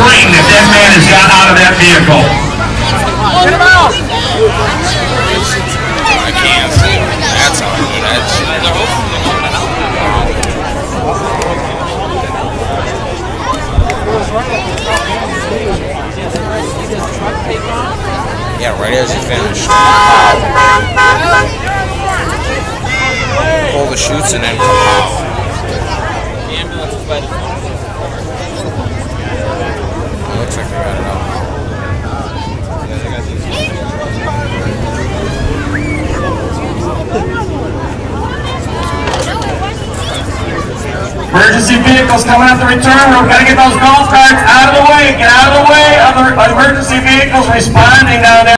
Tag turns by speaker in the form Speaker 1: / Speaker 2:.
Speaker 1: scream if that man has gotten out of that vehicle.
Speaker 2: Get him out!
Speaker 3: I can't see him. That's all good. Yeah, right as you finish. Pull the chutes and then come out. The ambulance is by the phone. It looks like they got it out.
Speaker 1: Emergency vehicles coming out the return room. Got to get those golf carts out of the way. Get out of the way of the emergency vehicles responding down there.